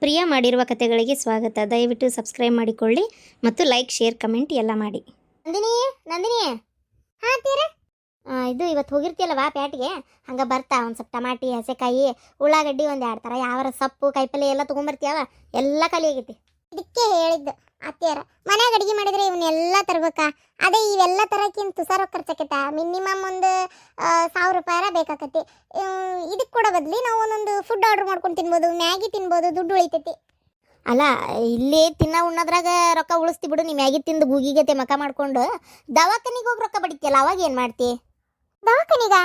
ಪ್ರಿಯ ಮಾಡಿರುವ ಕಥೆಗಳಿಗೆ ಸ್ವಾಗತ. ದಯವಿಟ್ಟು ಸಬ್ಸ್ಕ್ರೈಬ್ ಮಾಡಿಕೊಳ್ಳಿ ಮತ್ತು ಲೈಕ್, ಶೇರ್, ಕಮೆಂಟ್ ಎಲ್ಲ ಮಾಡಿ. ನಂದಿನಿ ನಂದಿನಿ ಹಾಂ ತೀರ ಇದು ಇವತ್ತು ಹೋಗಿರ್ತೀಯಲ್ಲವಾ ಪ್ಯಾಟಿಗೆ, ಹಂಗೆ ಬರ್ತಾ ಒಂದು ಸ್ವಲ್ಪ ಟಮಾಟಿ, ಹಸೆಕಾಯಿ, ಉಳ್ಳಾಗಡ್ಡಿ, ಒಂದು 2 ಥರ ಯಾವಾರ ಸೊಪ್ಪು ಕಾಯಿಪಲ್ಲೆ ಎಲ್ಲ ತೊಗೊಂಬರ್ತೀಯವ. ಎಲ್ಲ ಖಾಲಿ ಆಗೈತಿ. ಇದಕ್ಕೆ ಹೇಳಿದ್ದು ಅತ್ತೆಯರ ಮನ್ಯಾಗ ಅಡುಗೆ ಮಾಡಿದ್ರೆ ಇವನ್ನೆಲ್ಲ ತರ್ಬೇಕಾ? ಅದೇ ಇವೆಲ್ಲ ತರಕ್ಕಿಂತ ತುಸಾರ ಖರ್ಚಾಕೈತ. ಮಿನಿಮಮ್ ಒಂದು 1000 ರೂಪಾಯಿ ಬೇಕಾಕತಿ. ಇದಕ್ಕೆ ಕೊಡೋ ಬದಲಿ ನಾವು ಒಂದೊಂದು ಫುಡ್ ಆರ್ಡ್ರ್ ಮಾಡ್ಕೊಂಡು ತಿನ್ಬೋದು, ಮ್ಯಾಗಿ ತಿನ್ಬೋದು, ದುಡ್ಡು ಉಳಿತೈತಿ. ಅಲ್ಲ, ಇಲ್ಲೇ ಉಣ್ಣೋದ್ರಾಗ ರೊಕ್ಕ ಉಳಿಸ್ತಿ ಬಿಡು. ನೀ ಮ್ಯಾಗಿ ತಿಂದು ಗೂಗಿಗತೆ ಮಕ ಮಾಡ್ಕೊಂಡು ದವಾಖಾನಿಗೆ ಹೋಗಿ ರೊಕ್ಕ ಬಡಿತಿಯಲ್ಲ, ಅವಾಗ ಏನು ಮಾಡ್ತಿ? ದವಾಖಾನಿಗ?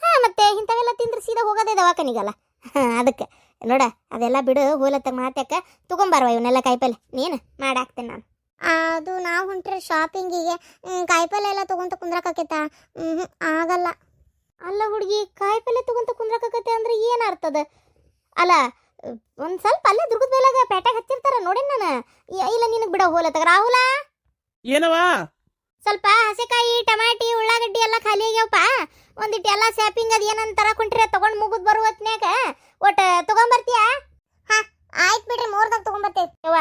ಹಾಂ, ಮತ್ತೆ ಇಂಥವೆಲ್ಲ ತಿಂದ್ರೆ ಸೀದಾ ಹೋಗೋದೇ ದವಾಖಾನಿಗಲ್ಲ. ಅದಕ್ಕೆ ನೋಡ, ಅದೆಲ್ಲ ಬಿಡು, ಹೋಲತ್ತಾಗ ಮಾತ್ಯಾಕ ತೊಗೊಂಬಾರವ ಇವನ್ನೆಲ್ಲ ಕಾಯಿಪಲ್ಲೆ. ನೀನು ಮಾಡಾಕ್ತೇನೆ ನಾನು. ಅದು ನಾವು ಹೊಂಟ್ರೆ ಶಾಪಿಂಗಿಗೆ, ಕಾಯಿಪಲ್ಲೆ ಎಲ್ಲ ತೊಗೊಂತ ಕುಂದ್ರಕಾಕೈತ? ಆಗಲ್ಲ. ಅಲ್ಲ ಹುಡುಗಿ, ಕಾಯಿಪಲ್ಲೆ ತೊಗೊಂತ ಕುಂದ್ರಕಾಕೈತೆ ಅಂದ್ರೆ ಏನು ಅರ್ಥದ? ಅಲ್ಲ, ಒಂದು ಸ್ವಲ್ಪ ಅಲ್ಲೇ ದುರ್ಗದ ಬೇಲಾಗ ಪೇಟೆಗೆ ಹಚ್ಚಿರ್ತಾರ ನೋಡಿ ನಾನು. ಇಲ್ಲ ನಿನಗೆ ಬಿಡೋ ಹೋಲತ್ತಾಗ. ರಾಹುಲ, ಏನವಾ? ಸ್ವಲ್ಪ ಹಸೆಕಾಯಿ, ಟಮಾಟಿ, ಉಳ್ಳಾಗಡ್ಡಿ ಎಲ್ಲ ಖಾಲಿ ಆಗ್ಯಾವಪ್ಪ. ಒಂದಿಟ್ಟು ಎಲ್ಲ ಶಾಪಿಂಗ್ ಅದು ಏನಂತ ತರಕೊಂಡ್ರೆ ತಗೊಂಡು ಮುಗಿದ್ ಬರುವತ್ನ್ಯಾಗ ಒಟ್ಟು ತೊಗೊಂಬರ್ತೀಯಾ? ಹಾಂ ಆಯ್ತು ಬಿಡ್ರಿ, 3ದಾಗ ತೊಗೊಂಬರ್ತೇವೆ. ಯವ್ವ,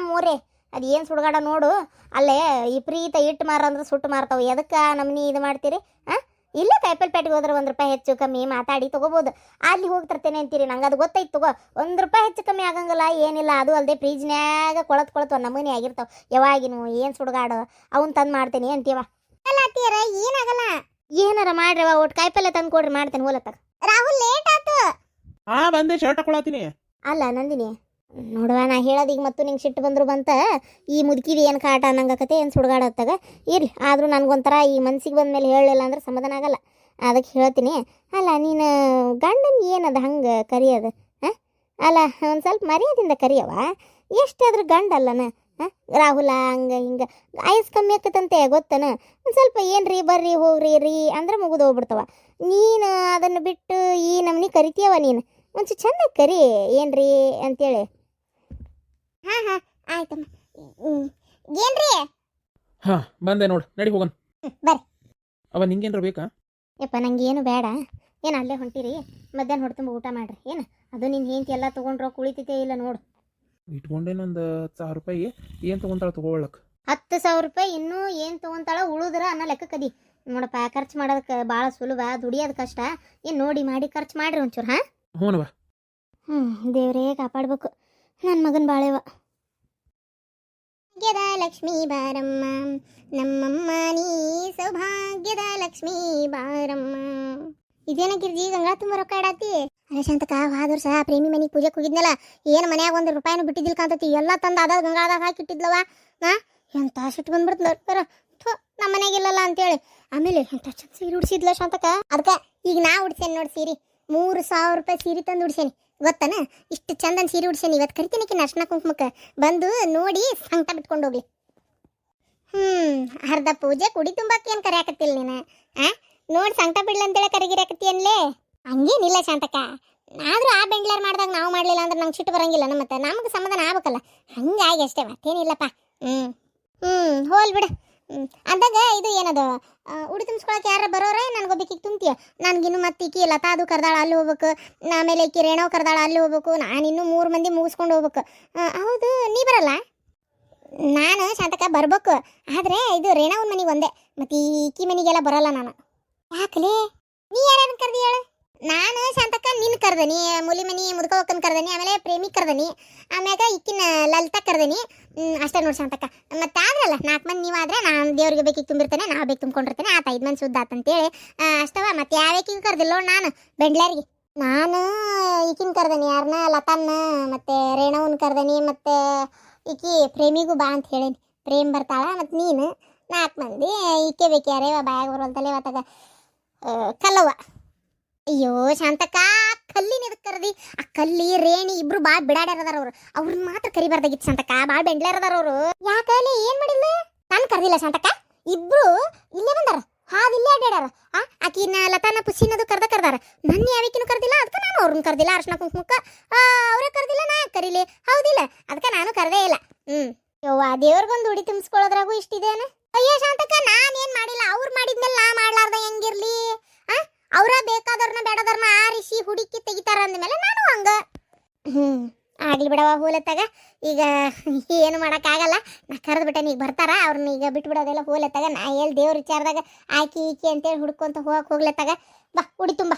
ಮೂರೇ ಅದು ಏನು ಸುಡ್ಗಾಡ ನೋಡು. ಅಲ್ಲೇ ವಿಪರೀತ ಇಟ್ಟು ಮಾರ ಅಂದ್ರೆ ಸುಟ್ಟು ಮಾರ್ತಾವೆ. ಎದಕ್ಕೆ ನಮ್ಮನಿ ಇದು ಮಾಡ್ತೀರಿ? ಹಾಂ, ಇಲ್ಲೇ ಕಾಯಿಪಲ್ಲೆ ಪೇಟೆಗೆ ಹೋದ್ರೆ 1 ರೂಪಾಯಿ ಹೆಚ್ಚು ಕಮ್ಮಿ ಮಾತಾಡಿ ತೊಗೋಬೋದು. ಅಲ್ಲಿ ಹೋಗಿ ತರ್ತೇನೆ ಅಂತೀರಿ, ನಂಗೆ ಅದು ಗೊತ್ತೈತೆ. ತಗೋ, 1 ರೂಪಾಯಿ ಹೆಚ್ಚು ಕಮ್ಮಿ ಆಗಂಗಿಲ್ಲ, ಏನಿಲ್ಲ. ಅದು ಅಲ್ಲದೆ ಫ್ರಿಜ್ನ್ಯಾಗ ಕೊಳತು ನಮೂನಿ ಆಗಿರ್ತಾವೆ ಯಾವಾಗಿನೂ. ಏನು ಸುಡ್ಗಾಡು, ಅವನ್ನ ತಂದು ಮಾಡ್ತೇನೆ ಅಂತೀವ. ಅಲ್ಲ ಅತ್ತೀರ, ಏನಾಗಲ್ಲ. ಏನಾರ ಮಾಡ್ರವ, ಒಟ್ಟು ಕಾಯಿಪಲ್ಲೆ ತಂದು ಕೊಡ್ರಿ, ಮಾಡ್ತೇನೆ ಹೋಲತ್ತಾಗ. ರಾಹುಲ್, ಲೇಟ್ ಆಯ್ತು. ಬಂದೆ, ಶರ್ಟ್ ಹಾಕೊಳತೀನಿ. ಅಲ್ಲ ನಂದಿನಿ, ನೋಡುವ, ನಾ ಹೇಳೋದೀಗ ಮತ್ತು ನಿಂಗೆ ಸಿಟ್ಟು ಬಂದ್ರು ಬಂತ. ಈ ಮುದುಕಿದು ಏನು ಕಾಟ ಅನ್ನಂಗಕತೆ, ಏನು ಸುಡ್ಗಾಡತ್ತಾಗ ಇರಲಿ. ಆದರೂ ನನಗೊಂಥರ ಈ ಮನ್ಸಿಗೆ ಬಂದ ಮೇಲೆ ಹೇಳಲಿಲ್ಲ ಅಂದ್ರೆ ಸಮಾಧಾನ ಆಗಲ್ಲ. ಅದಕ್ಕೆ ಹೇಳ್ತೀನಿ. ಅಲ್ಲ, ನೀನು ಗಂಡನ ಏನದು ಹಂಗೆ ಕರಿಯೋದು? ಹಾಂ, ಅಲ್ಲ, ಒಂದು ಸ್ವಲ್ಪ ಮರ್ಯಾದಿಂದ ಕರಿಯವ. ಎಷ್ಟಾದ್ರೂ ಗಂಡಲ್ಲನ? ಹಾಂ, ರಾಹುಲ ಹಂಗೆ ಹಿಂಗೆ ಆಯಸ್ ಕಮ್ಮಿ ಆಕತ್ತಂತೆ ಗೊತ್ತನ. ಒಂದು ಸ್ವಲ್ಪ ಏನ್ರಿ ಬರ್ರಿ ಹೋಗ್ರಿ ರೀ ಅಂದ್ರೆ ಮುಗಿದು ಹೋಗ್ಬಿಡ್ತವ. ನೀನು ಅದನ್ನು ಬಿಟ್ಟು ಈ ನಮ್ನಿ ಕರಿತೀಯವ. ನೀನು ಒಂಚೂರು ಚೆಂದಾಗಿ ಕರಿ, ಏನ್ರಿ ಅಂತೇಳಿ. ಹಾಂ ಹಾಂ ಆಯ್ತಮ್ಮ. ಏನ್ರಿ? ಹಾ, ಬಂದೆ ನೋಡು, ನಡಿ ಹೋಗೋಣ. ಬರ್ರಿ. ಅವ ನಿಂಗೇನ್ರ ಬೇಕಾ? ಯಪ್ಪ, ನಂಗೆ ಏನು ಬೇಡ. ಏನು ಅಲ್ಲೇ ಹೊಂಟಿರಿ? ಮಧ್ಯಾಹ್ನ ಹೊಡೆ ತುಂಬ ಊಟ ಮಾಡ್ರಿ. ಏನು ಅದು ನಿನ್ನ ಹೆಂಡತಿ ಎಲ್ಲ ತೊಗೊಂಡ್ರೋ ಕುಳಿತೈತೆ ಇಲ್ಲ ನೋಡು. ಇಟ್ಕೊಂಡೇನೊಂದು 1000 ರೂಪಾಯಿ. ಏನು ತೊಗೊಂತಾಳ ತೊಗೊಳಕ್? 10,000 ರೂಪಾಯಿ ಇನ್ನೂ ಏನು ತೊಗೊಂತಾಳ ಉಳುದ್ರ ಅನ್ನೋ ಲೆಕ್ಕಕ್ಕದಿ. ನೋಡಪ್ಪ, ಖರ್ಚು ಮಾಡೋದಕ್ಕೆ ಭಾಳ ಸುಲಭ, ದುಡಿಯೋದು ಕಷ್ಟ. ಏನು ನೋಡಿ ಮಾಡಿ ಖರ್ಚು ಮಾಡ್ರಿ ಒಂಚೂರು. ಹಾಂ, ಹ್ಞೂನವ. ದೇವರೇ ಕಾಪಾಡ್ಬೇಕು ನನ್ನ ಮಗನ ಬಾಳೆವ. ಭಾಗ್ಯದ ಲಕ್ಷ್ಮೀ ಬಾರಮ್ಮ ನಮ್ಮಮ್ಮ, ನೀ ಸೌಭಾಗ್ಯದ ಲಕ್ಷ್ಮೀ ಬಾರಮ್ಮ. ಇದೇನ ಗಿರ್ಜಿ, ಗಂಗಾ ತುಂಬ ರೊಕ್ಕ ಇಡಾತಿ? ಅಲ್ಲ ಶಾಂತಕ, ಹೋದ ವರ್ಷ ಪ್ರೇಮಿ ಮನೆಗೆ ಪೂಜೆಗೆ ಹೋಗಿದ್ನಲ್ಲ, ಏನು ಮನ್ಯಾಗ 1 ರೂಪಾಯಿನೂ ಬಿಟ್ಟಿದ್ದಿಲ್ಲ ಕಾಂತತಿ. ಎಲ್ಲ ತಂದು ಅದ ಗಂಗಾದಾಗ ಹಾಕಿಟ್ಟಿದ್ಲವ. ಎಂತ ಸಿಟ್ಟು ಬಂದ್ಬಿಡ್ತು ನಮ್ಮ ಮನೆಗಿಲ್ಲಲ್ಲ ಅಂತೇಳಿ. ಆಮೇಲೆ ಎಂತ ಚಂದ ಸೀರೆ ಉಡ್ಸಿದ್ಲ ಶಾಂತಕ. ಅದಕ್ಕೆ ಈಗ ನಾ ಉಡ್ಸೇನೆ ನೋಡಿ ಸೀರೆ. 3,000 ರೂಪಾಯಿ ಸೀರೆ ತಂದು ಉಡ್ಸೇನಿ ಗೊತ್ತನ. ಇಷ್ಟು ಚಂದನ್ ಸೀರೆ ಉಡ್ಸೇನಿ. ಇವತ್ತು ಕರಿತೀನಕ್ಕೆ ಅರ್ಶನ ಕುಂಕುಮಕ್ಕೆ ಬಂದು ನೋಡಿ ಸಂಕಟ ಬಿಟ್ಕೊಂಡು ಹೋಗ್ಲಿ. ಅರ್ಧ ಪೂಜೆ ಕುಡಿ ತುಂಬಾಕಿ ಏನು ಕರೆಯಾಕತ್ತಿಲ್ಲ ನೀನು? ನೋಡಿ ಸಂಕಟ ಬಿಡ್ಲ ಅಂತೇಳಿ ಕರಿಗಿರಾಕತ್ತಿ ಅನ್ಲೇ. ಹಂಗೇನಿಲ್ಲ ಶಾಂತಕ, ಆದರೂ ಆ ಬೆಂಡ್ಲಾರ್ ಮಾಡಿದಾಗ ನಾವು ಮಾಡಲಿಲ್ಲ ಅಂದ್ರೆ ನಂಗೆ ಸಿಟ್ಟು ಬರಂಗಿಲ್ಲ. ಮತ್ತೆ ನಮಗೆ ಸಮಾಧಾನ ಆಗ್ಬೇಕಲ್ಲ, ಹಂಗಾಗಿ ಅಷ್ಟೇ, ಮತ್ತೇನಿಲ್ಲಪ್ಪ. ಹೋಲ್ ಬಿಡ. ಅಂದಾಗ ಇದು ಏನದು, ಉಡಿ ತುಂಬಿಸ್ಕೊಳಕ್ಕೆ ಯಾರು ಬರೋರ? ನನಗೊಬ್ಬಕಿಗೆ ತುಂಬ್ತೀಯ. ನನಗಿನ್ನು ಮತ್ತೆ ಈಕಿ ಲತಾ ಅದು ಕರ್ದಾಳ, ಅಲ್ಲಿ ಹೋಗ್ಬೇಕು. ಆಮೇಲೆ ಈಕಿ ರೇಣವ್ ಕರ್ದಾಳ, ಅಲ್ಲಿ ಹೋಗ್ಬೇಕು. ನಾನಿನ್ನೂ 3 ಮಂದಿ ಮುಗಿಸ್ಕೊಂಡು ಹೋಗ್ಬೇಕು. ಹೌದು, ನೀ ಬರಲ್ಲ? ನಾನು ಶಾಂತಕ ಬರ್ಬೇಕು, ಆದರೆ ಇದು ರೇಣವನ ಮನೆಗೆ ಒಂದೇ, ಮತ್ತು ಈಕಿ ಮನೆಗೆಲ್ಲ ಬರೋಲ್ಲ ನಾನು. ಯಾಕಲೇ? ನೀ ಯಾರ್ಯಾರು ಕರ್ದಿ ಹೇಳು? ನಾನು ಶಾಂತಕ ನಿನ್ನ ಕರ್ದನಿ, ಮುಲಿಮನಿ ಮುದ್ಕೋಕನ್ ಕರ್ದನಿ, ಆಮೇಲೆ ಪ್ರೇಮಿ ಕರ್ದನಿ, ಆಮ್ಯಾಗ ಈಕಿನ ಲಲಿತಾ ಕರ್ದನಿ. ಅಷ್ಟೇ ನೋಡಿ ಶಾಂತಕ. ಮತ್ತೆ ಆದ್ರಲ್ಲ 4 ಮಂದಿ ನೀವಾದ್ರೆ ನಾನು ದೇವ್ರಿಗೆ ಬೇಕಿಗೆ ತುಂಬಿರ್ತೇನೆ, ನಾ ಬೇಕು ತುಂಬ್ಕೊಂಡಿರ್ತೇನೆ. ಆತ 5 ಮಂದಿ ಸುದ್ದ ಆತಂತೇಳಿ ಅಷ್ಟವ. ಮತ್ತೆ ಯಾವ್ಯಾಕಿಗೆ ಕರ್ದಿಲ್ಲ ನೋಡಿ ನಾನು ಬೆಂಡ್ಲಾರಿಗೆ. ನಾನು ಈಕಿನ ಕರ್ದನಿ, ಯಾರನ್ನ ಲತಾನ್ನ, ಮತ್ತು ರೇಣವನ್ ಕರ್ದನಿ, ಮತ್ತು ಈಕಿ ಪ್ರೇಮಿಗೂ ಬಾ ಅಂತ ಹೇಳೀನಿ. ಪ್ರೇಮ್ ಬರ್ತಾಳ, ಮತ್ತು ನೀನು 4 ಮಂದಿ. ಈಕೆ ಬೇಕು ಯಾರೇವ ಬಾಯಾಗ ಬರೋಲ್ತಲೇ ಅವತ್ತಾಗ ಕಲ್ಲವ್ವ. ಅಯ್ಯೋ ಶಾಂತಕ, ಕಲ್ಲಿನ ಇದಕ್ಕೆ ಕರ್ದಿ? ಆ ಕಲ್ಲಿ ರೇಣಿ ಇಬ್ರು ಭಾಳ ಬಿಡಾಡ್ಯಾರದಾರ ಅವ್ರು. ಅವ್ರನ್ನ ಮಾತ್ರ ಕರಿಬಾರ್ದಾಗಿತ್ತು ಶಾಂತಕ, ಭಾಳ ಬೆಂಡ್ಲಾರದಾರ ಅವರು. ಯಾಕಲ್ಲಿ ಏನು ಮಾಡಿಲ್ಲ? ನಾನು ಕರ್ದಿಲ್ಲ ಶಾಂತಕ. ಇಬ್ರು ಇಲ್ಲೇ ಬಂದಾರ, ಇಲ್ಲೇ ಅಡ್ಡಾಡ್ಯಾರ. ಆಕಿನ ಲತಾನ ಪುಸಿನದು ಕರ್ದಾರ. ನನ್ನ ಯಾವಕಿನೂ ಕರ್ದಿಲ್ಲ, ಅದಕ್ಕೆ ನಾನು ಅವ್ರನ್ನ ಕರ್ದಿಲ್ಲ. ಅರ್ಶನ ಕುಂಕುಮಕ್ಕೆ ಅವರೇ ಕರ್ದಿಲ್ಲ, ನಾ ಕರೀಲಿ? ಹೌದಿಲ್ಲ? ಅದಕ್ಕೆ ನಾನು ಕರ್ದೇ ಇಲ್ಲ. ಯವ್ವ, ದೇವ್ರಿಗೊಂದು ಉಡಿ ತುಂಬಿಸ್ಕೊಳ್ಳೋದ್ರಾಗೂ ಇಷ್ಟಿದೇನ? ಅಯ್ಯೋ ಶಾಂತಕ, ನಾನೇನು ಮಾಡಿಲ್ಲ. ಅವ್ರು ಮಾಡಿದ್ಮೇಲೆ ನಾ ಮಾಡ್ಲಾರ್ದ ಹೆಂಗಿರ್ಲಿ? ಅವರ ಬೇಕಾದವ್ರನ್ನ ಬೇಡದವ್ರನ್ನ ಆರಿಸಿ ಹುಡುಕಿ ತೆಗಿತಾರ ಅಂದಮೇಲೆ ನಾನು ಹಂಗ. ಆಗ್ಲಿ ಬಿಡವ ಹೋಲತ್ತಾಗ ಈಗ ಏನು ಮಾಡೋಕ್ಕಾಗಲ್ಲ. ನಾ ಕರೆದ್ಬಿಟ್ಟೆ ಈಗ ಬರ್ತಾರ ಅವ್ರನ್ನ ಈಗ ಬಿಟ್ಬಿಡೋದೆಲ್ಲ ಹೋಲತ್ತಾಗ. ನಾ ಎಲ್ಲಿ ದೇವ್ರ ವಿಚಾರದಾಗ ಆಕಿ ಈಕಿ ಅಂತೇಳಿ ಹುಡ್ಕೊಂತ ಹೋಗ್ಲತ್ತಾಗ. ಬಾ ಉಡಿ ತುಂಬ.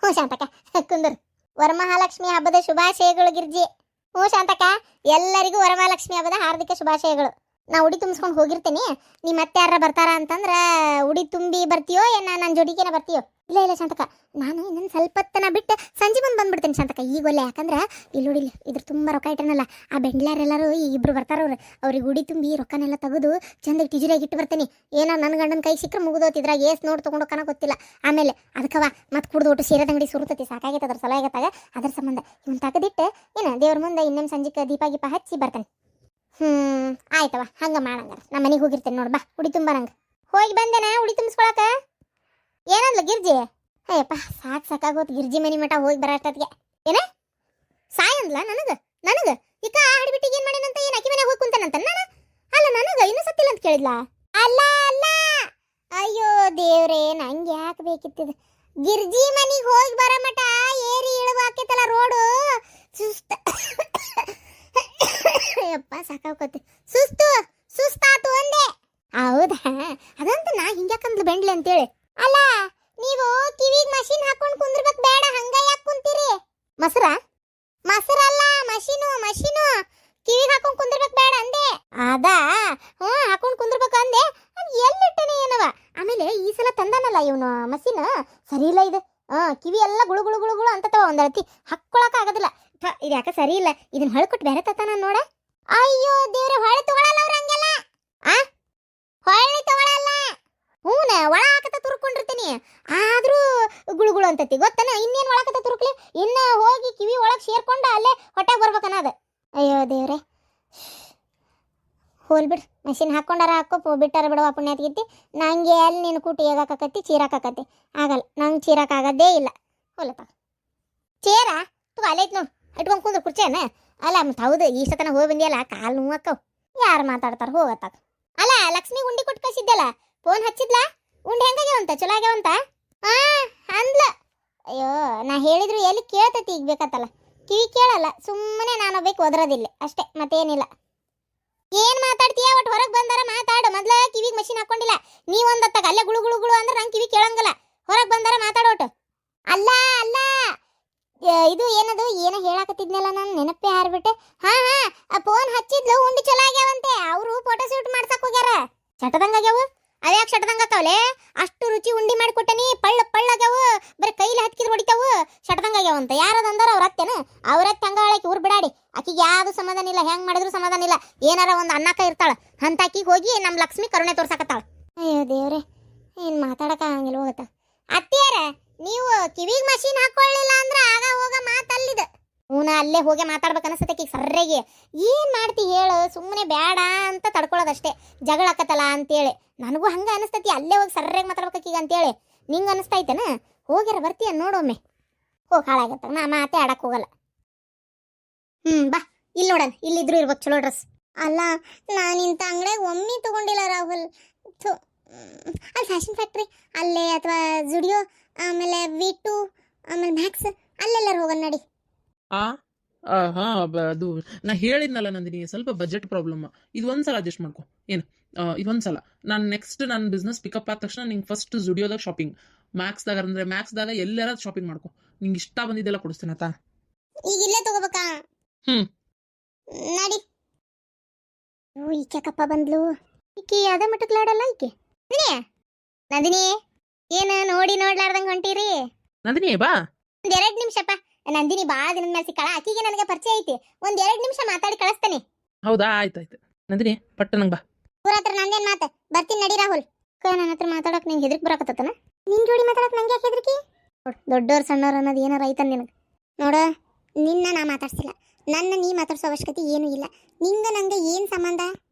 ಹ್ಞೂ ಶಾಂತಕ್ಕ ಕುಂದರು. ವರಮಹಾಲಕ್ಷ್ಮಿ ಹಬ್ಬದ ಶುಭಾಶಯಗಳು ಗಿರ್ಜಿ. ಹ್ಞೂ ಶಾಂತಕ್ಕ, ಎಲ್ಲರಿಗೂ ವರಮಹಾಲಕ್ಷ್ಮಿ ಹಬ್ಬದ ಹಾರ್ದಿಕ ಶುಭಾಶಯಗಳು. ನಾ ಉಡಿ ತುಂಬಿಸ್ಕೊಂಡು ಹೋಗಿರ್ತೀನಿ. ನೀ ಮತ್ತೆ ಯಾರ ಬರ್ತಾರ ಅಂತಂದ್ರೆ ಉಡಿ ತುಂಬಿ ಬರ್ತೀಯೋ ಏನ ನನ್ನ ಜೋಡಿಗೆನ ಬರ್ತೀಯೋ? ಇಲ್ಲ ಶಾಂತಕ, ನಾನು ಇನ್ನೊಂದು ಸ್ವಲ್ಪ ಹೊತ್ತನ ಬಿಟ್ಟು ಸಂಜೆ ಮುಂದೆ ಬಂದ್ಬಿಡ್ತೀನಿ ಶಾಂತಕ. ಈಗ ಒಳ್ಳೆ ಯಾಕಂದ್ರೆ ಇಲ್ಲಿ ನೋಡಿಲ್ಲ ಇದ್ರ ತುಂಬ ರೊಕ್ಕ ಇಟ್ಟನಲ್ಲ ಆ ಬೆಂಡ್ಲಾರೆಲ್ಲರೂ ಈಗ ಇಬ್ರು ಬರ್ತಾರವ್ರು. ಅವ್ರಿಗೆ ಉಡಿ ತುಂಬಿ ರೊಕ್ಕನೆಲ್ಲ ತೆಗೆದು ಚಂದ ಟಿಜಿರಾಗಿ ಇಟ್ಟು ಬರ್ತೀನಿ. ಏನೋ ನನ್ನ ಗಂಡನ ಕೈ ಸಿಕ್ಕರೆ ಮುಗಿದೋತಿ. ಇದ್ರಾಗ ಏಸ್ ನೋಡಿ ತೊಗೊಂಡೋಕನ ಗೊತ್ತಿಲ್ಲ. ಆಮೇಲೆ ಅದಕ್ಕವ ಮತ್ತೆ ಕುಡ್ದು ಒಟ್ಟು ಸೀರೆ ಅಂಗಡಿ ಸುರುತತಿ ಸಾಕಾಗೈತೆ. ಅದ್ರ ಸಲ ಆಗತ್ತಾಗ ಅದ್ರ ಸಂಬಂಧ ಇವನ್ ತೆಗೆದಿಟ್ಟು ಏನು ದೇವ್ರ ಮುಂದೆ ಇನ್ನೊಂದು ಸಂಜೆಗೆ ದೀಪ ಗೀಪ ಹಚ್ಚಿ ಬರ್ತಾನೆ. ಆಯ್ತವ, ಹಂಗೆ ಮಾಡಂಗಾರ. ನಮ್ಮ ಮನೆಗೆ ಹೋಗಿರ್ತೇನೆ ನೋಡ್. ಬಾ ಉಡಿ ತುಂಬ ನಂಗೆ. ಹೋಗಿ ಬಂದೇನಾ ಉಡಿ ತುಂಬಿಸ್ಕೊಳಕ? ಏನಂದ್ಲ ಗಿರ್ಜಿ? ಅಯ್ಯಪ್ಪ ಸಾಕಾಗೋತ್ ಗಿರ್ಜಿ ಮನಿ ಮಠ ಹೋಗಿ ಬರೋಷ್ಟೊತ್ತಿಗೆ. ಏನ ಸಾಯ್ ಅಂದ್ಲ ನನಗ ಈಕ ಹಾಡ್ಬಿಟ್ಟಿಗೆ ಏನ್ ಮಾಡೇನಂತ? ಏನ್ ಅಕ್ಕಿ ಮನೆಗೆ ಹೋಗಿ ಕುಂತಾನಂತ ನಾನು? ಅಲ್ಲ ನನಗ ಇನ್ನೂ ಸತ್ತಿಲ್ಲ ಅಂತ ಕೇಳಿದ್ಲ? ಅಲ್ಲ ಅಯ್ಯೋ ದೇವ್ರೇ, ನಂಗೆ ಯಾಕೆ ಬೇಕಿತ್ತಿದ? ಗಿರ್ಜಿ ಮನಿಗೆ ಹೋಗಿ ಬರೋ ಮಠ ಏರಿ ಇಳುವ ಆಕೈತಲ್ಲ ರೋಡು, ಸುಸ್ತ. ಅಯ್ಯಪ್ಪ ಸಾಕಾಗೋತಿ. ಸುಸ್ತಾತು ಅಂದೆ. ಹೌದಾ? ಅದಂತ ನಾ ಹಿಂಗ್ಯಾಕಂದ್ಲು ಬೆಂಡ್ಲಿ ಅಂತೇಳಿ. ಅಲ್ಲ ನೀವು ಕಿವಿಗೆ ಮಷೀನ್ ಹಾಕೊಂಡು ಕುಂದ್ರಬೇಕು ಬೇಡ, ಹಂಗ ಯಾಕೆ ಕುಂತೀರಿ? ಮೊಸರಲ್ಲ ಮಷೀನು ಕಿವಿಗೆ ಹಾಕೊಂಡು ಕುಂದ್ರಬೇಕು ಬೇಡ ಅಂದೆ. ಅದಾ? ಹಾಕೊಂಡು ಕುಂದ್ರಬೇಕು ಅಂದೆ. ಅದು ಎಲ್ಲಿಟ್ಟನೆ ಏನವ? ಆಮೇಲೆ ಈ ಸಲ ತಂದಾನಲ್ಲ ಇವನು ಮಷೀನ್, ಸರಿ ಇಲ್ಲ ಇದು. ಕಿವಿ ಎಲ್ಲ ಗುಳು ಗುಳು ಗುಳು ಗುಳು ಅಂತತವ. ಒಂದರತಿ ಹಾಕ್ಕೊಳಕ ಆಗೋದಿಲ್ಲ. ಇದು ಯಾಕೆ ಸರಿ ಇಲ್ಲ? ಇದನ್ನ ಹೊಳ್ಕೊಟ್ಟು ಬೇರೆ ತತ್ತಾನ ನೋಡ. ಅಯ್ಯೋ ದೇವ್ರೆ, ಹೊಳೆ ತಗೊಳಲ್ಲ ಅವ್ರ ಹಂಗೆಲ್ಲ. ಹೊಳೆ ತಗೊಳಲ್ಲ. ಹೂನ ಒಳ ಹಾಕತ್ತ ತುರ್ಕೊಂಡಿರ್ತೀನಿ, ಆದ್ರೂ ಗುಳುಗುಳು ಅಂತತಿ ಗೊತ್ತನ. ಇನ್ನೇನು ಒಳಕತ್ತ ತುರುಕ್ಲಿ? ಇನ್ನ ಹೋಗಿ ಕಿವಿ ಒಳಗೆ ಸೇರ್ಕೊಂಡ ಅಲ್ಲೇ ಹೊಟ್ಟೆಗೆ ಬರ್ಬೇಕನ್ನೋದು. ಅಯ್ಯೋ ದೇವ್ರೆ, ಹೋಲ್ಬಿಡ್. ಮಷಿನ್ ಹಾಕೊಂಡಾರ ಹಾಕೋ ಬಿಟ್ಟಾರ ಬಿಡವ ಪುಣ್ಯಾತ್ಗಿತ್ತಿ. ನಂಗೆ ಅಲ್ಲಿ ನೀನು ಕೂಟಿ ಹೇಗಾಕತಿ ಚೀರಾಕತಿ ಆಗಲ್ಲ. ನಂಗೆ ಚೀರಾಕಾಗದೇ ಇಲ್ಲ. ಹೊಲತ ಚೇರ ತಗೋ ಅಲ್ಲೈತ್ ನೋಡು, ಇಟ್ಕೊಂಡು ಕುಂದ್ರು ಕುರ್ಚೇನ. ಅಲ್ಲ ಮತ್ತೆ ಹೌದು, ಇಷ್ಟತನ ಹೋಗಿ ಬಂದಿಯಲ್ಲ, ಕಾಲು ನೋವಕ್ಕವ್. ಯಾರು ಮಾತಾಡ್ತಾರ ಹೋಗತ್ತಾಗ. ಅಲ್ಲ ಲಕ್ಷ್ಮಿ ಉಂಡಿ ಕೊಟ್ಟು ಕಳಿಸಿದ್ದಲ್ಲ, ಫೋನ್ ಹಚ್ಚಿದ್ಲಾ? ಉಂಡೆ ಹೆಂಗಾಗ್ಯಾವಂತ? ಚಲೋ ಆಗ್ಯಾವಂತ? ಅಂದ್ಲ. ಅಯ್ಯೋ ನಾ ಹೇಳಿದ್ರು ಎಲ್ಲಿ ಕೇಳ್ತತಿ ಈಗ ಬೇಕತ್ತಲ್ಲ. ಕಿವಿ ಕೇಳಲ್ಲ, ಸುಮ್ಮನೆ ನಾನು ಬೇಕು ಒದರೋದಿಲ್ಲ ಅಷ್ಟೇ, ಮತ್ತೇನಿಲ್ಲ. ಏನ್ ಮಾತಾಡ್ತೀಯ? ಒಟ್ಟು ಹೊರಗೆ ಬಂದಾರ ಮಾತಾಡು. ಮೊದ್ಲ ಕಿವಿಗೆ ಮಷಿನ್ ಹಾಕೊಂಡಿಲ್ಲ ನೀವೊಂದತ್ತಾಗ ಅಲ್ಲೇ ಗುಳು ಗುಳು ಗುಳು ಅಂದ್ರೆ ನಂಗೆ ಕಿವಿ ಕೇಳಂಗಲ್ಲ. ಹೊರಗೆ ಬಂದಾರ ಮಾತಾಡೋಟು. ಅಲ್ಲ ಇದು ಏನೋ ಹೇಳಾಕತ್ತಿದ್ನಲ್ಲ, ನಾನು ನೆನಪೇ ಹಾರ್ಬಿಟ್ಟೆ. ಫೋನ್ ಹಚ್ಚಿದ್ಲು, ಉಂಡಿ ಚಲೋ ಆಗ್ಯಾವಂತೆ. ಅವರು ಫೋಟೋ ಶೂಟ್ ಮಾಡ್ಸಕ್ ಹೋಗ್ಯಾರ. ಚಟದಂಗ ಆಗ್ಯಾವು. ಅವ್ಯಾಕೆ ಚಟದಂಗ ಆತಾವಲೆ? ಅಷ್ಟು ರುಚಿ ಉಂಡಿ ಮಾಡಿಕೊಟ್ಟನಿ, ಪಳ್ಳಾಗ್ಯಾವು. ಬರೀ ಕೈಲಿ ಹತ್ಕಿದ್ ಹೊಡಿತಾವು, ಚಟದಂಗ ಆಗ್ಯಾವಂತ. ಯಾರದ ಅಂದಾರ? ಅವ್ರ ಅತ್ತೆನ? ಅವ್ರ ಅತ್ತೆ ಹಂಗ ಹೇಳಕ್ಕೆ ಊರ್ ಬಿಡಾಡಿ. ಆಕಿಗೆ ಯಾವ್ದು ಸಮಾಧಾನ ಇಲ್ಲ, ಹೆಂಗ್ ಮಾಡಿದ್ರು ಸಮಾಧಾನ ಇಲ್ಲ. ಏನಾರ ಒಂದು ಅನ್ನಕ್ಕ ಇರ್ತಾಳ ಅಂತ ಆಕಿಗೆ ಹೋಗಿ ನಮ್ಮ ಲಕ್ಷ್ಮಿ ಕರುಣೆ ತೋರ್ಸಾಕತ್ತಾಳ. ಅಯ್ಯೋ ದೇವ್ರೆ, ಏನ್ ಮಾತಾಡಕ ಹಂಗಿಲ್ಲ ಹೋಗತ್ತ. ಅತ್ತಿಯಾರ ನೀವು ಕಿವಿಗೆ ಮಷೀನ್ ಹಾಕೊಳ್ಳಿಲ್ಲ ಅಂದ್ರ ಆಗ ಹೋಗ ಮಾತಲ್ಲಿದ. ಹೂನ ಅಲ್ಲೇ ಹೋಗಿ ಮಾತಾಡ್ಬೇಕು ಅನಿಸ್ತೈತಿ ಸರ್ರೆಗೆ. ಏನ್ ಮಾಡ್ತಿ ಹೇಳು? ಸುಮ್ಮನೆ ಬೇಡ ಅಂತ ತಡ್ಕೊಳ್ಳೋದಷ್ಟೇ, ಜಗಳ ಆಕತ್ತಲ್ಲ ಅಂತೇಳಿ. ನನಗೂ ಹಂಗ ಅನಿಸ್ತೈತಿ, ಅಲ್ಲೇ ಹೋಗಿ ಸರ್ರೆಗೆ ಮಾತಾಡ್ಬೇಕೀಗ ಅಂತೇಳಿ. ನಿಂಗೆ ಅನಿಸ್ತೈತನ? ಹೋಗ್ಯಾರ ಬರ್ತೀಯ ನೋಡೊಮ್ಮೆ. ಹೋಗಿ ಹಾಳಾಗತ್ತ, ನಾ ಮಾತೇ ಆಡಕ್ ಹೋಗಲ್ಲ. ಬಾ ಇಲ್ಲಿ ನೋಡಣ, ಇಲ್ಲಿದ್ರು ಇರ್ಬೇಕು ಚಲೋ ಡ್ರೆಸ್. ಅಲ್ಲ ನಾನಿಂತ ಅಂಗಡಿಯಾಗ ಒಮ್ಮೆ ತಗೊಂಡಿಲ್ಲ ರಾಹುಲ್. ಅಲ್ಲಿ ಫ್ಯಾಷನ್ ಫ್ಯಾಕ್ಟ್ರಿ ಅಲ್ಲೇ ಅಥವಾ ಜುಡಿಯೋ, ಆಮೇಲೆ V2, ಆಮೇಲೆ ಮ್ಯಾಕ್ಸ್, ಅಲ್ಲೆಲ್ಲರೂ ಹೋಗೋಣ ನಡಿ. ಅದು ನಾ ಹೇಳಿದ್ನಲ್ಲ ನಂದಿನಿ, ಸ್ವಲ್ಪ ಬಜೆಟ್ ಪ್ರಾಬ್ಲಮ್. ಇದು ಒಂದ್ಸಲ ಅಡ್ಜಸ್ಟ್ ಮಾಡ್ಕೊ. ಏನು ಇದೊಂದ್ಸಲ ನಾನು ನೆಕ್ಸ್ಟ್ ನನ್ನ ಬಿಸ್ನೆಸ್ ಪಿಕಪ್ ಆದ ತಕ್ಷಣ ನಿಂಗೆ ಫಸ್ಟ್ ಜುಡಿಯೋದಾಗ ಶಾಪಿಂಗ್, ಮ್ಯಾಕ್ಸ್ದಾಗ ಎಲ್ಲಾರ ಶಾಪಿಂಗ್ ಮಾಡ್ಕೊ. ನಿಂಗೆ ಇಷ್ಟ ಬಂದಿದ್ದೆಲ್ಲ ಕೊಡಿಸ್ತೇನೆ ಆತಾ. ಈಗ ಇಲ್ಲೇ ತಗೋಬೇಕಾ? ನಡಿ. ಈಕೆಕಪ್ಪ ಬಂದ್ಲು. ಈಕೆ ಅದ ಮಟ್ಟಕ್ಲಾಡಲ್ಲ ಈಕೆ. ನಂದಿನಿ ಏನ ನೋಡ್ಲಾರ್ದಂಗ ಹೊಂಟಿರಿ? ನಂದಿನಿ ಬಾ. ಒಂದ್ 2 ನಿಮಿಷಪ್ಪ. ನಂದಿನಿ ಬಾಳ ದಿನದ ಮೇಲೆ ಸಿಕ್ಕಾಳ, ಆಕಿಗೆ ನನಗೆ ಪರಿಚಯ ಐತಿ. ಒಂದ್ 2 ನಿಮಿಷ ಮಾತಾಡಿ ಕಳಿಸ್ತಾನೆ. ಹೌದಾ? ಆಯ್ತಾಯ್ತು ನಂದಿನಿ, ಪಟ್ಟ ನಂಗೆ ಬಾ. ಊರ ಹತ್ರ ನಂದೇನ್ ಮಾತು? ಬರ್ತೀನಿ ನಡಿ ರಾಹುಲ್. ನನ್ನ ಹತ್ರ ಮಾತಾಡಕ್ ನಿಂಗೆ ಹೆದರಿಕೆ ಬರಕತ್ತನ? ನಿನ್ ಜೋಡಿ ಮಾತಾಡಕ್ ನಂಗೆ ಯಾಕೆ ಹೆದರಿಕೆ? ದೊಡ್ಡವ್ರು ಸಣ್ಣವ್ರು ಅನ್ನೋದು ಏನಾರ ಐತನ್ ನಿನಗೆ? ನೋಡ, ನಿನ್ನ ನಾ ಮಾತಾಡ್ಸಿಲ್ಲ, ನನ್ನ ನೀ ಮಾತಾಡ್ಸೋ ಅವಶ್ಯಕತೆ ಏನೂ ಇಲ್ಲ. ನಿಂಗ ನಂಗೆ ಏನ್ ಸಂಬಂಧ?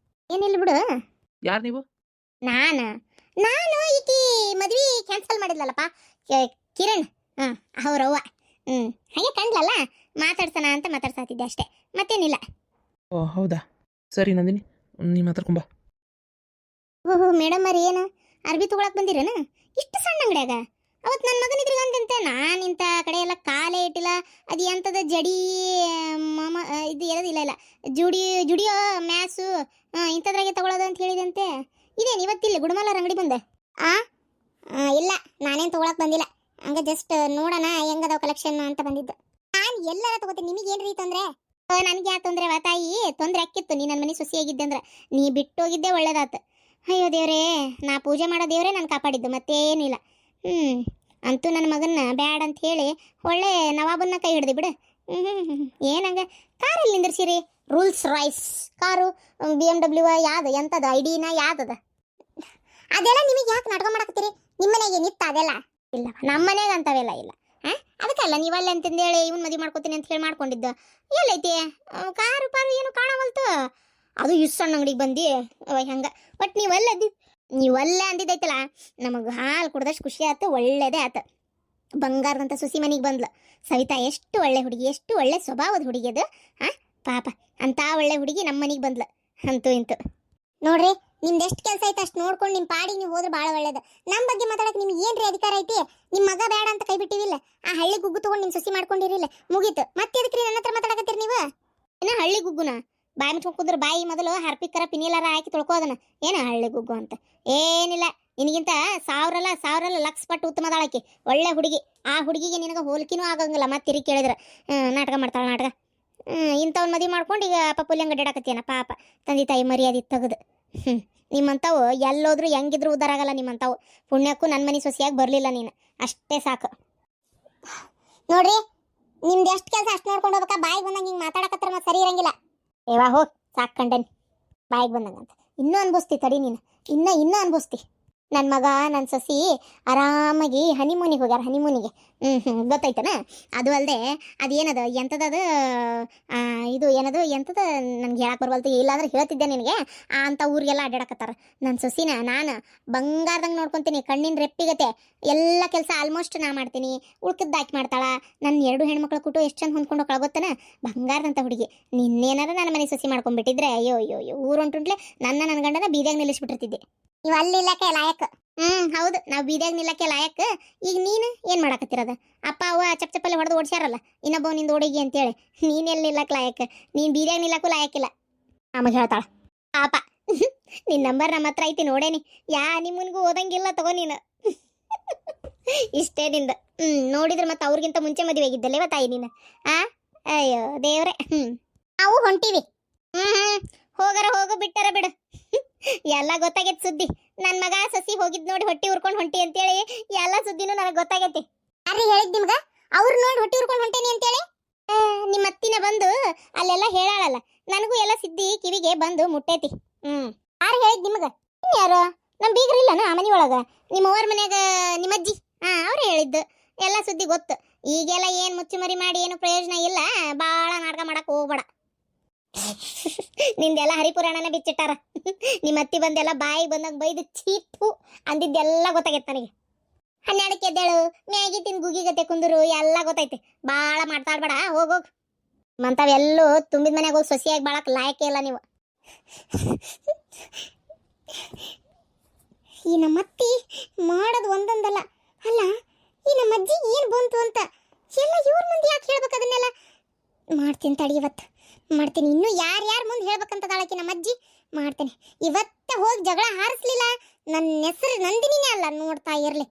ಏನಿಲ್ಲ ಬಿಡು. ಯಾರು ನೀವು? ನಾನು ಈಕಿ ಮದ್ವಿ ಕ್ಯಾನ್ಸಲ್ ಮಾಡಿದ್ಲಲ್ಲಪ್ಪ, ಕಿರಣ್. ಅವ್ರವ್ವ. ಹಾಗೆ ಕಂಡ್ಲಲ್ಲ, ಮಾತಾಡ್ಸೋಣ ಅಂತ ಮಾತಾಡ್ಸಾತಿದ್ದೆ ಅಷ್ಟೇ, ಮತ್ತೇನಿಲ್ಲ. ಓ ಹೌದಾ, ಸರಿ ನಂದಿನಿ, ನೀ ಮಾತಾಡ್ಕೊಂಬ. ಓಹೋ ಮೇಡಮ್ ಅವ್ರ ಏನು ಅರ್ಬಿ ತಗೊಳಕ್ ಬಂದಿರೇನ ಇಷ್ಟು ಸಣ್ಣ ಅಂಗಡಿಯಾಗ? ಅವತ್ತು ನನ್ನ ಮಗನಿದ್ರಿಗಂತೆ ನಾನು ಇಂಥ ಕಡೆ ಎಲ್ಲ ಕಾಲೇ ಇಟ್ಟಿಲ್ಲ. ಅದು ಎಂಥದ ಜಡಿ ಇದು ಇರೋದಿಲ್ಲ ಇಲ್ಲ ಜುಡಿಯೋ ಮ್ಯಾಸು ಇಂಥದ್ರಾಗೆ ತಗೊಳ್ಳೋದು ಅಂತ ಹೇಳಿದಂತೆ. ಇದೇನು ಇವತ್ತಿಲ್ಲ ಗುಡುಮಲ್ಲರ ಅಂಗಡಿ ಬಂದೆ? ಇಲ್ಲ, ನಾನೇನು ತಗೊಳಕ್ ಬಂದಿಲ್ಲ. ಹಂಗ ಜಸ್ಟ್ ನೋಡೋಣ ಹೆಂಗದಾವ ಕಲೆಕ್ಷನ್ ಅಂತ ಬಂದಿದ್ದು. ನಾನು ಎಲ್ಲಾರ ತಗೋತೀನಿ, ನಿಮಗೇನ್ರಿ ತೊಂದ್ರೆ? ನನಗೆ ಯಾ ತೊಂದ್ರೆ ತಾಯಿ? ತೊಂದ್ರೆ ಆಕ್ಕಿತ್ತು ನೀ ನನ್ನ ಮನೆ ಸೊಸೆಯಾಗಿದ್ದೆ ಅಂದ್ರೆ. ನೀ ಬಿಟ್ಟೋಗಿದ್ದೆ ಒಳ್ಳೇದಾತು. ಅಯ್ಯೋ ದೇವ್ರೇ, ನಾ ಪೂಜೆ ಮಾಡೋ ದೇವ್ರೇ ನಾನು ಕಾಪಾಡಿದ್ದು, ಮತ್ತೇನಿಲ್ಲ. ಅಂತೂ ನನ್ನ ಮಗನ್ನ ಬ್ಯಾಡ್ ಅಂತ ಹೇಳಿ ಒಳ್ಳೆ ನವಾಬನ್ನ ಕೈ ಹಿಡ್ದು ಬಿಡು. ಏನಂಗ ಕಾರಲ್ಲಿ ನಿಂದಿರ್ಸಿರಿ? ರೂಲ್ಸ್ ರಾಯ್ಸ್ ಕಾರು, BMW ಯಾವ್ದು ಎಂಥದ್ದು ಐಡಿನ ಯಾವ್ದದ? ಅದೆಲ್ಲ ನಿಮಗೆ ಯಾಕೆ ನಾಟಕ ಮಾಡಕತ್ತೀರಿ? ನಿಮ್ಮನೆಗೆ ನಿತ್ತ ಅದೆಲ್ಲ ಇಲ್ಲ, ನಮ್ಮ ಮನೆಗೆ ಅಂತವೆಲ್ಲ ಇಲ್ಲ. ಅದಕ್ಕಲ್ಲ ನೀವಲ್ಲ ಅಂತಂದೇಳಿ ಇವನ್ ಮದುವೆ ಮಾಡ್ಕೋತೀನಿ ಅಂತ ಹೇಳಿ ಮಾಡ್ಕೊಂಡಿದ್ದು. ಎಲ್ಲೈತಿ ಕಾರು ಪಾರು ಏನು ಕಾಣವಲ್ತು. ಅದು ಇಷ್ಟು ಸಣ್ಣ ಅಂಗಡಿಗೆ ಬಂದು ಹಂಗ. ಬಟ್ ನೀವಲ್ಲ ಅಂದಿದ್ದೈತಲ್ಲ, ನಮಗೆ ಹಾಲು ಕುಡ್ದಷ್ಟು ಖುಷಿ ಆಯ್ತು, ಒಳ್ಳೇದೇ ಆಯ್ತು. ಬಂಗಾರದಂತ ಸುಸಿ ಮನೆಗೆ ಬಂದ್ಲು ಸವಿತಾ. ಎಷ್ಟು ಒಳ್ಳೆ ಹುಡುಗಿ, ಎಷ್ಟು ಒಳ್ಳೆ ಸ್ವಭಾವದ ಹುಡುಗಿ ಅದು. ಪಾಪ ಅಂತ ಒಳ್ಳೆ ಹುಡುಗಿ ನಮ್ಮ ಮನೆಗೆ ಬಂದ್ಲು. ಅಂತೂ ಇಂತು ನೋಡ್ರಿ, ನಿಮ್ದು ಎಷ್ಟು ಕೆಲಸ ಐತೆ ಅಷ್ಟು ನೋಡ್ಕೊಂಡು ನಿಮ್ಮ ಪಾಡಿ ನೀವು ಹೋದ್ರೆ ಭಾಳ ಒಳ್ಳೇದು. ನಮ್ಮ ಬಗ್ಗೆ ಮಾತಾಡಕ್ಕೆ ನಿಮ್ಗೆ ಏನ್ರಿ ಅಧಿಕಾರ ಐತಿ? ನಿಮ್ಮ ಮಗ ಬೇಡ ಅಂತ ಕೈ ಬಿಟ್ಟಿವಿಲ್ಲ, ಆ ಹಳ್ಳಿ ಗುಗ್ಗು ತಗೊಂಡು ನಿಮ್ಮ ಸೊಸಿ ಮಾಡ್ಕೊಂಡಿರಿಲ್ಲ, ಮುಗೀತು. ಮತ್ತೆ ಅದಕ್ಕೆ ನನ್ನ ಹತ್ರ ಮಾತಾಡಕತ್ತೀರಿ ನೀವು? ಏನ ಹಳ್ಳಿ ಗುಗ್ಗುನ? ಬಾಯಿ ಮುಚ್ಕೊಂಡು ಕುಂದ್ರೆ ಬಾಯಿ ಮೊದಲು ಹರ್ಪಿಕ್ಕರ ಪಿನಿಲಾರ ಹಾಕಿ ತೊಳ್ಕೋದನ. ಏನ ಹಳ್ಳಿ ಗುಗ್ಗು ಅಂತ? ಏನಿಲ್ಲ, ನಿನಗಿಂತ ಸಾವಿರಲ್ಲ ಲಕ್ಷ ಪಟ್ಟು ಉತ್ತಮದಾಳಕಿ, ಒಳ್ಳೆ ಹುಡುಗಿ. ಆ ಹುಡುಗಿಗೆ ನಿನಗೆ ಹೋಲಿಕೆನೂ ಆಗಂಗಿಲ್ಲ. ಮತ್ತೆ ತಿರುಗಿ ಕೇಳಿದ್ರೆ ನಾಟಕ ಮಾಡ್ತಾಳೆ ನಾಟಕ. ಇಂಥವ್ನ ಮದುವೆ ಮಾಡ್ಕೊಂಡು ಈಗ ಪಪ್ಪುಲ್ಯಂಗೆ ಅಡ್ಡಾಡಕತ್ತೀನ. ಪಾಪ ತಂದೆ ತಾಯಿ ಮರ್ಯಾದೆ ತೆಗೆದು. ನಿಮ್ಮಂಥವು ಎಲ್ಲೋದ್ರೂ ಹೆಂಗಿದ್ರು ಉದ್ದಾರ ಆಗಲ್ಲ. ನಿಮ್ಮಂಥವು ಪುಣ್ಯಕ್ಕೂ ನನ್ನ ಮನೆ ಸೊಸೆಯಾಗಿ ಬರಲಿಲ್ಲ ನೀನು, ಅಷ್ಟೇ ಸಾಕು. ನೋಡ್ರಿ, ನಿಮ್ದು ಎಷ್ಟು ಕೆಲಸ ಅಷ್ಟು ನೋಡ್ಕೊಂಡು ಹೋಗ್ಬೇಕಾ? ಬಾಯಿಗೆ ಬಂದಂಗೆ ಹಿಂಗೆ ಮಾತಾಡಕತ್ರ ಮತ್ತೆ ಸರಿ ಇರಂಗಿಲ್ಲ. ಏವಾ ಹೋಗಿ ಸಾಕಂಡೇನಿ ಬಾಯಿಗೆ ಬಂದಂಗಂತ. ಇನ್ನೂ ಅನ್ಭವಿಸ್ತಿ ತಡಿ ನೀನು, ಇನ್ನೂ ಅನ್ಭವಿಸ್ತಿ. ನನ್ನ ಮಗ ನನ್ನ ಸೊಸಿ ಆರಾಮಾಗಿ ಹನಿಮೂನಿಗೆ ಹೋಗ್ಯಾರ. ಹನಿಮೂನಿಗೆ ಗೊತ್ತೈತನ? ಅದು ಅಲ್ಲದೆ ಅದೇನದು ಎಂಥದ್ದು ಇದು ಏನದು ಎಂಥದ ನನಗೆ ಹೇಳಕ್ಕೆ ಬರವಲ್ತು. ಇಲ್ಲಾಂದ್ರೆ ಹೇಳ್ತಿದ್ದೆ ನಿನಗೆ. ಅಂಥ ಊರಿಗೆಲ್ಲ ಅಡ್ಡಾಡಕತ್ತಾರ. ನನ್ನ ಸೊಸಿನ ನಾನು ಬಂಗಾರದಂಗೆ ನೋಡ್ಕೊತೀನಿ, ಕಣ್ಣಿನ ರೆಪ್ಪಿಗತ್ತೆ. ಎಲ್ಲ ಕೆಲಸ ಆಲ್ಮೋಸ್ಟ್ ನಾ ಮಾಡ್ತೀನಿ, ಉಳ್ಕದ್ದು ಹಾಕಿ ಮಾಡ್ತಾಳ. ನನ್ನ 2 ಹೆಣ್ಮಕ್ಳು ಕುಟು ಎಷ್ಟು ಚಂದ ಹೊಂದ್ಕೊಂಡು ಹೋಗ್ತಾಳ ಗೊತ್ತನ? ಬಂಗಾರದಂಥ ಹುಡುಗಿ. ನಿನ್ನೇನಾರ ನನ್ನ ಮನೆ ಸೊಸಿ ಮಾಡ್ಕೊಂಡ್ಬಿಟ್ಟಿದ್ರೆ ಅಯ್ಯೋ ಊರು ಹೊಂಟುಂಟ್ಲೆ ನನ್ನ ಗಂಡನ ಬೀದಿಯಾಗ ನಿಲ್ಲಿಸ್ಬಿಟ್ಟಿರ್ತಿದ್ದೆ. ನೀವು ಅಲ್ಲಿ ನಿಲ್ಲಕ್ಕೆ ಲಾಯಕ್. ಹೌದು, ನಾವು ಬೀದಿಯಾಗ ನಿಲ್ಲಕ್ಕೆ ಲಾಯಕ್. ಈಗ ನೀನು ಏನು ಮಾಡಕತ್ತಿರೋದ? ಅಪ್ಪ ಅವ್ವ ಚಪ್ಪಲಿ ಹೊಡೆದು ಓಡಿಸ್ಯಾರಲ್ಲ ಇನ್ನೊಬ್ಬ ನಿಂದು ಓಡಿಗಿ ಅಂತೇಳಿ. ನೀನೆಲ್ಲಿ ನಿಲ್ಲಕ್ಕೆ ಲಾಯಕ್? ನೀನು ಬೀದಿಯಾಗ ನಿಲ್ಲಕ್ಕೂ ಲಾಯಕ್ಕಿಲ್ಲ. ಆಮೇಲೆ ಹೇಳ್ತಾಳ ಪಾಪ. ನಿನ್ನ ನಂಬರ್ ನಮ್ಮ ಹತ್ರ ಐತಿ, ನೋಡೇನಿ. ನಿಮ್ಮನಿಗೂ ಓದಂಗಿಲ್ಲ ತಗೋ ನೀನು. ಇಷ್ಟೇ ನಿಂದ. ನೋಡಿದ್ರೆ ಮತ್ತೆ ಅವ್ರಿಗಿಂತ ಮುಂಚೆ ಮದುವೆ ಆಗಿದ್ದಲ್ಲೇ ತಾಯಿ ನೀನು. ಅಯ್ಯೋ ದೇವ್ರೆ. ನಾವು ಹೊಂಟಿವಿ. ಹೋಗರ ಹೋಗು, ಬಿಟ್ಟರ ಬಿಡು. ಎಲ್ಲ ಗೊತ್ತಾಗೈತಿ ಸುದ್ದಿ. ನನ್ನ ಮಗ ಸಸಿ ಹೋಗಿದ್ ನೋಡಿ ಹೊಟ್ಟಿ ಉರ್ಕೊಂಡು ಹೊಂಟಿ ಅಂತೇಳಿ ಎಲ್ಲ ಸುದ್ದಿನೂ ನನಗೆ ಗೊತ್ತಾಗೈತಿ. ಯಾರು ಹೇಳಿದ್ ನಿಮ್ಗ? ಅವ್ರು ನೋಡಿ ಹೊಟ್ಟಿ ಉರ್ಕೊಂಡು ಹೊಂಟೇನಿ ಅಂತೇಳಿ? ನಿಮ್ಮ ಅತ್ತಿನ ಬಂದು ಅಲ್ಲೆಲ್ಲ ಹೇಳಾಳಲ್ಲ, ನನಗೂ ಎಲ್ಲ ಸಿದ್ದಿ ಕಿವಿಗೆ ಬಂದು ಮುಟ್ಟೈತಿ. ಯಾರು ಹೇಳಿದ್ ನಿಮ್ಗ? ಯಾರು? ನಮ್ಮ ಬೀಗರಿಲ್ಲನ ಆ ಮನೆ ಒಳಗ? ನಿಮ್ಮ ಅವ್ರ ಮನ್ಯಾಗ ನಿಮ್ಮಜ್ಜಿ ಅವ್ರೇ ಹೇಳಿದ್ದು. ಎಲ್ಲ ಸುದ್ದಿ ಗೊತ್ತು. ಈಗೆಲ್ಲ ಏನು ಮುಚ್ಚುಮರಿ ಮಾಡಿ ಏನು ಪ್ರಯೋಜನ ಇಲ್ಲ. ಭಾಳ ನಾಟಕ ಮಾಡಕ್ಕೆ ಹೋಗ್ಬೇಡ. ನಿಂದೆಲ್ಲ ಹರಿಪುರಾಣನ ಬಿಚ್ಚಿಟ್ಟಾರ. ನಿಮ್ಮ ಅತ್ತಿ ಬಂದೆಲ್ಲ ಬಾಯಿಗೆ ಬಂದಾಗ ಬೈದು ಚೀಪು ಅಂದಿದ್ದೆಲ್ಲ ಗೊತ್ತಾಗೈತೆ ನನಗೆ. 12ಕ್ಕೆ ಎದ್ದೇಳು, ಮ್ಯಾಗಿ ತಿನ್ ಗುಗಿಗತ್ತೆ ಕುಂದರು, ಎಲ್ಲ ಗೊತ್ತೈತಿ. ಭಾಳ ಮಾತಾಡ್ಬೇಡ, ಹೋಗೋಗ್. ಮಂತಾವೆಲ್ಲೂ ತುಂಬಿದ ಮನೆಗೆ ಹೋಗಿ ಸೊಸಿಯಾಗಿ ಬಾಳಕ್ಕೆ ಲಾಯಕ್ಕೆ ಇಲ್ಲ ನೀವು. ಈ ನಮ್ಮ ಅತ್ತಿ ಮಾಡೋದು ಒಂದೊಂದಲ್ಲ. ಅಲ್ಲ, ಈ ನಮ್ಮ ಅಜ್ಜಿ ಏನು ಬಂತು ಅಂತ ಎಲ್ಲ ಇವ್ರ ಮುಂದೆ ಯಾಕೆ ಹೇಳ್ಬೇಕು? ಅದನ್ನೆಲ್ಲ ಮಾಡ್ತೀನಿ ತಡಿ, ಇವತ್ತು ಮಾಡ್ತೀನಿ. ಇನ್ನೂ ಯಾರ್ಯಾರು ಮುಂದೆ ಹೇಳ್ಬೇಕಂತದಾಳಕಿ ನಮ್ಮ ಅಜ್ಜಿ. ಮಾಡ್ತೇನೆ ಇವತ್ತ. ಹೋಗಿ ಜಗಳ ಹಾರಿಸ್ಲಿಲ್ಲ, ನನ್ನ ಹೆಸರು ನಂದಿನಿನೇ ಅಲ್ಲ, ನೋಡ್ತಾ ಇರಲಿ.